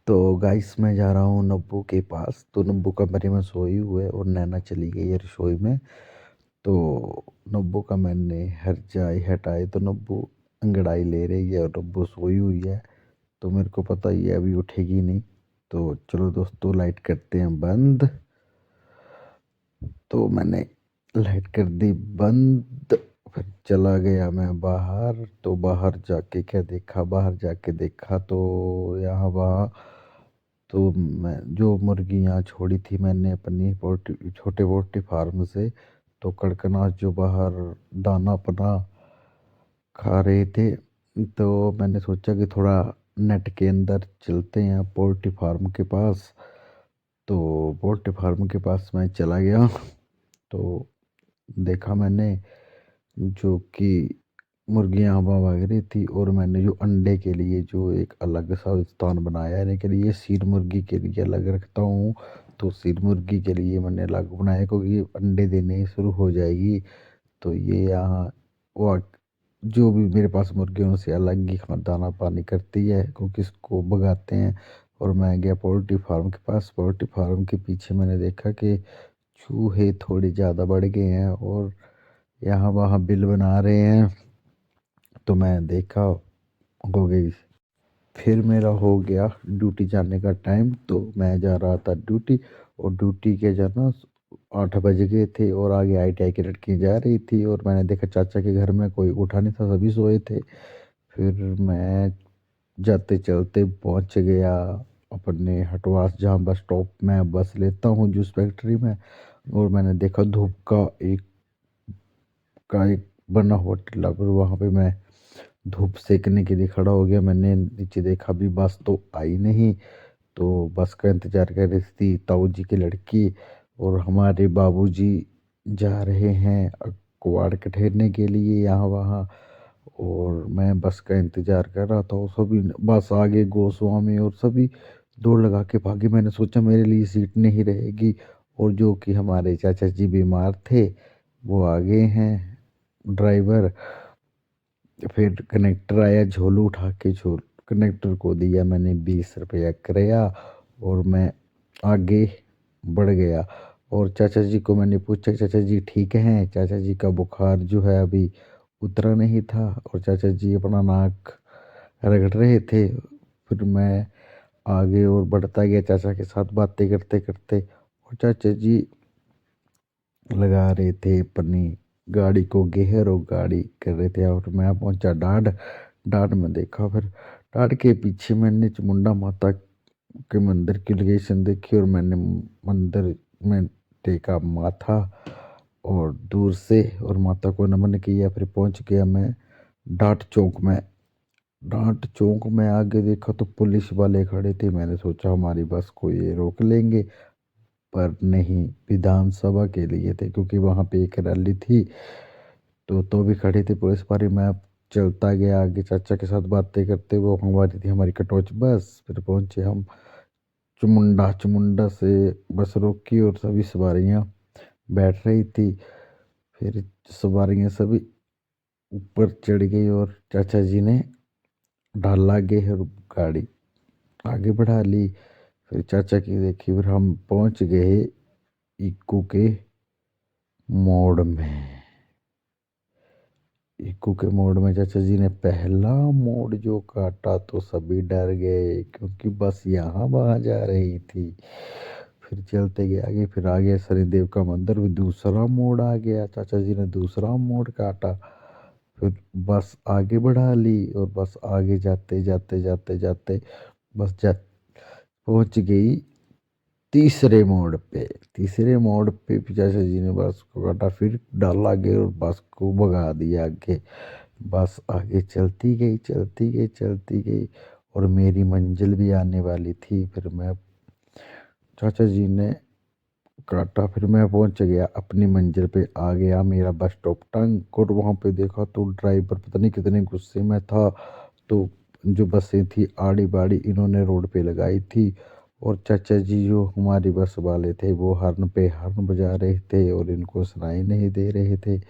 तो गाइस मैं जा रहा हूँ नब्बू के पास। तो नब्बू कमरे में सोई हुए और नैना चली गई है रसोई में। तो नब्बू का मैंने हरजाई हटाई तो नब्बू अंगड़ाई ले रही है और नब्बू सोई हुई है। तो मेरे को पता ही है अभी उठेगी नहीं। तो चलो दोस्तों लाइट करते हैं बंद। तो मैंने लाइट कर दी बंद। फिर चला गया मैं बाहर। तो बाहर जाके क्या देखा, बाहर जाके देखा तो यहाँ वहाँ तो मैं जो मुर्गियाँ छोड़ी थी मैंने अपनी पोल्ट्री छोटे पोल्ट्री फार्म से, तो कड़कनाथ जो बाहर दाना अपना खा रहे थे। तो मैंने सोचा कि थोड़ा नेट के अंदर चलते हैं पोल्ट्री फार्म के पास। तो पोल्ट्री फार्म के पास मैं चला गया। तो देखा मैंने जो कि मुर्गियां हवा भाग रही थी, और मैंने जो अंडे के लिए जो एक अलग सा स्थान बनाया है, यानी कि ये सीर मुर्गी के लिए अलग रखता हूँ। तो सीर मुर्गी के लिए मैंने अलग बनाया क्योंकि ये अंडे देने शुरू हो जाएगी। तो ये यहाँ वो जो भी मेरे पास मुर्गी है उनसे अलग ही दाना पानी करती है क्योंकि इसको भगाते हैं। और मैं गया पोल्ट्री फार्म के पास। पोल्ट्री फार्म के पीछे मैंने देखा कि चूहे थोड़े ज़्यादा बढ़ गए हैं और यहाँ वहाँ बिल बना रहे हैं। तो मैं देखा हो गई। फिर मेरा हो गया ड्यूटी जाने का टाइम। तो मैं जा रहा था ड्यूटी, और ड्यूटी के जाना 8 बज गए थे और आगे आईटीआई की लड़की जा रही थी, और मैंने देखा चाचा के घर में कोई उठा नहीं था, सभी सोए थे। फिर मैं जाते चलते पहुंच गया अपने हटवास, जहाँ बस स्टॉप में बस लेता हूँ जूस फैक्ट्री में। और मैंने देखा धूप एक बना हुआ टीला, पर वहाँ पे मैं धूप सेकने के लिए खड़ा हो गया। मैंने नीचे देखा भी बस तो आई नहीं। तो बस का इंतजार कर रही थी ताऊ जी की लड़की, और हमारे बाबूजी जा रहे हैं कुआड़ कठेरने के लिए यहाँ वहाँ। और मैं बस का इंतजार कर रहा था, और सभी बस आगे गोस्वामी और सभी दौड़ लगा के भागे। मैंने सोचा मेरे लिए सीट नहीं रहेगी। और जो कि हमारे चाचा जी बीमार थे वो आगे हैं ड्राइवर। फिर कनेक्टर आया झोलू उठा के, झोल कनेक्टर को दिया मैंने 20 रुपया किराया, और मैं आगे बढ़ गया। और चाचा जी को मैंने पूछा चाचा जी ठीक हैं। चाचा जी का बुखार जो है अभी उतरा नहीं था, और चाचा जी अपना नाक रगड़ रहे थे। फिर मैं आगे और बढ़ता गया चाचा के साथ बातें करते करते, और चाचा जी लगा रहे थे अपनी गाड़ी को गेयर, और गाड़ी कर रहे थे। और मैं पहुंचा डाड। डाड में देखा, फिर डाड के पीछे मैंने चामुंडा माता के मंदिर की लोकेशन देखी, और मैंने मंदिर में टेका माथा और दूर से और माता को नमन किया। फिर पहुंच गया मैं डाट चौक में। डाट चौक में आगे देखा तो पुलिस वाले खड़े थे। मैंने सोचा हमारी बस को ये रोक लेंगे, पर नहीं, विधानसभा के लिए थे क्योंकि वहां पे एक रैली थी। तो भी खड़ी थी पुलिस वाली। मैं चलता गया आगे चाचा के साथ बातें करते। वो हमारी थी हमारी कटोच बस। फिर पहुंचे हम चुमुंडा। चुमुंडा से बस रोकी और सभी सवारियां बैठ रही थी। फिर सवारियां सभी ऊपर चढ़ गई और चाचा जी ने डाला आगे और गाड़ी आगे बढ़ा ली। फिर चाचा की देखी। फिर हम पहुंच गए इक्कू के मोड़ में। इक्कू के मोड़ में चाचा जी ने पहला मोड़ जो काटा तो सभी डर गए क्योंकि बस यहाँ वहाँ जा रही थी। फिर चलते गए आगे। फिर आगे शनिदेव का मंदिर भी दूसरा मोड़ आ गया। चाचा जी ने दूसरा मोड़ काटा। फिर बस आगे बढ़ा ली, और बस आगे जाते जाते जाते जाते बस जा पहुंच गई तीसरे मोड़ पे। तीसरे मोड़ पे चाचा जी ने बस को काटा, फिर डाला आगे और बस को भगा दिया आगे। बस आगे चलती गई चलती गई चलती गई, और मेरी मंजिल भी आने वाली थी। फिर मैं चाचा जी ने काटा। फिर मैं पहुंच गया अपनी मंजिल पे, आ गया मेरा बस स्टॉप टंग। और वहां पे देखा तो ड्राइवर पता नहीं कितने गुस्से में था। तो जो बसें थी आड़ी बाड़ी इन्होंने रोड पे लगाई थी, और चाचा जी जो हमारी बस वाले थे वो हॉर्न पे हॉर्न बजा रहे थे और इनको सुनाई नहीं दे रहे थे।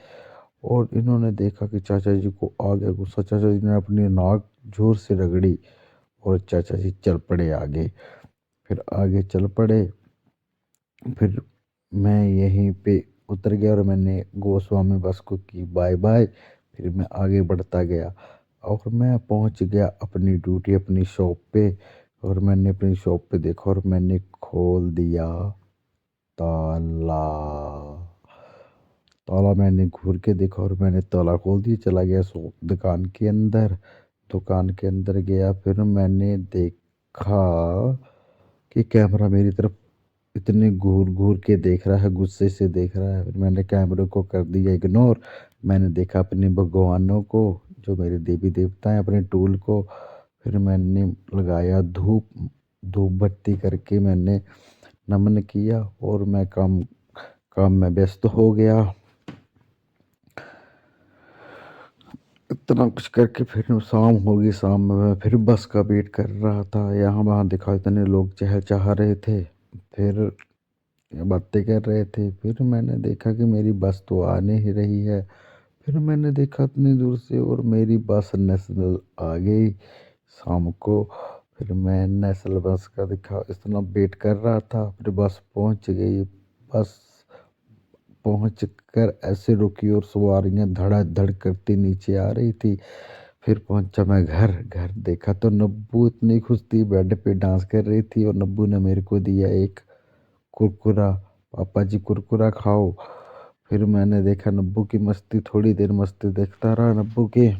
और इन्होंने देखा कि चाचा जी को आ गया गुस्सा। चाचा जी ने अपनी नाक जोर से रगड़ी, और चाचा जी चल पड़े आगे। फिर आगे चल पड़े। फिर मैं यहीं पे उतर गया और मैंने गोस्वामी बस को की बाय बाय। फिर मैं आगे बढ़ता गया और मैं पहुंच गया अपनी ड्यूटी अपनी शॉप पे। और मैंने अपनी शॉप पे देखा और मैंने खोल दिया ताला। ताला मैंने घूर के देखा और मैंने ताला खोल दिया, चला गया शॉप दुकान के अंदर। दुकान के अंदर गया, फिर मैंने देखा कि कैमरा मेरी तरफ इतने घूर घूर के देख रहा है, गुस्से से देख रहा है। फिर मैंने कैमरे को कर दिया इग्नोर। मैंने देखा अपने भगवानों को, जो मेरे देवी देवता हैं, अपने टूल को। फिर मैंने लगाया धूप। धूप बत्ती करके मैंने नमन किया और मैं काम काम में व्यस्त हो गया। इतना कुछ करके फिर शाम हो गई। शाम में मैं फिर बस का वेट कर रहा था। यहाँ वहाँ देखा इतने लोग चहल रहे थे, फिर बातें कर रहे थे। फिर मैंने देखा कि मेरी बस तो आ नहीं रही है। फिर मैंने देखा इतनी दूर से और मेरी बस नेशनल आ गई शाम को। फिर मैं नेशनल बस का देखा, इतना वेट कर रहा था। फिर बस पहुंच गई। बस पहुंच कर ऐसे रुकी और सवारियां धड़ाधड़ करती नीचे आ रही थी। फिर पहुंचा मैं घर। घर देखा तो नब्बू इतनी खुश थी, बेड पे डांस कर रही थी। और नब्बू ने मेरे को दिया एक कुरकुरा, पापा जी कुरकुरा खाओ। फिर मैंने देखा नब्बू की मस्ती, थोड़ी देर मस्ती देखता रहा नब्बू की।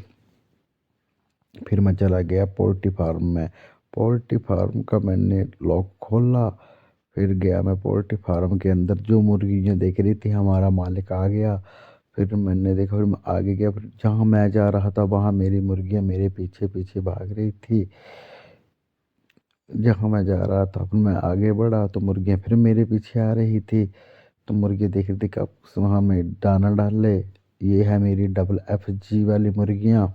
फिर मैं चला गया पोल्ट्री फार्म में। पोल्ट्री फार्म का मैंने लॉक खोला। फिर गया मैं पोल्ट्री फार्म के अंदर, जो मुर्गियाँ देख रही थी हमारा मालिक आ गया। फिर मैंने देखा, फिर मैं आगे गया। फिर जहाँ मैं जा रहा था वहाँ मेरी मुर्गियाँ मेरे पीछे पीछे भाग रही थी। जहाँ मैं जा रहा था फिर मैं आगे बढ़ा तो मुर्गियाँ फिर मेरे पीछे आ रही थी। तो मुर्गी देख रही थी कि अब वहाँ में दाना डाल ले। ये है मेरी FG वाली मुर्गियाँ।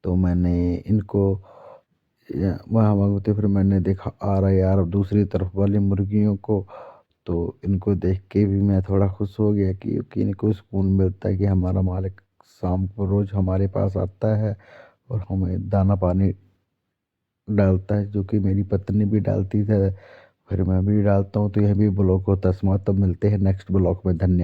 तो मैंने इनको वहाँ भागते, फिर मैंने देखा आ रहा यार दूसरी तरफ वाली मुर्गियों को। तो इनको देख के भी मैं थोड़ा खुश हो गया, क्योंकि इनको सुकून मिलता है कि हमारा मालिक शाम को रोज़ हमारे पास आता है और हमें दाना पानी डालता है, जो कि मेरी पत्नी भी डालती है। फिर मैं भी डालता हूँ। तो यह भी ब्लॉग होता है समाप्त। तब मिलते हैं नेक्स्ट ब्लॉग में। धन्यवाद।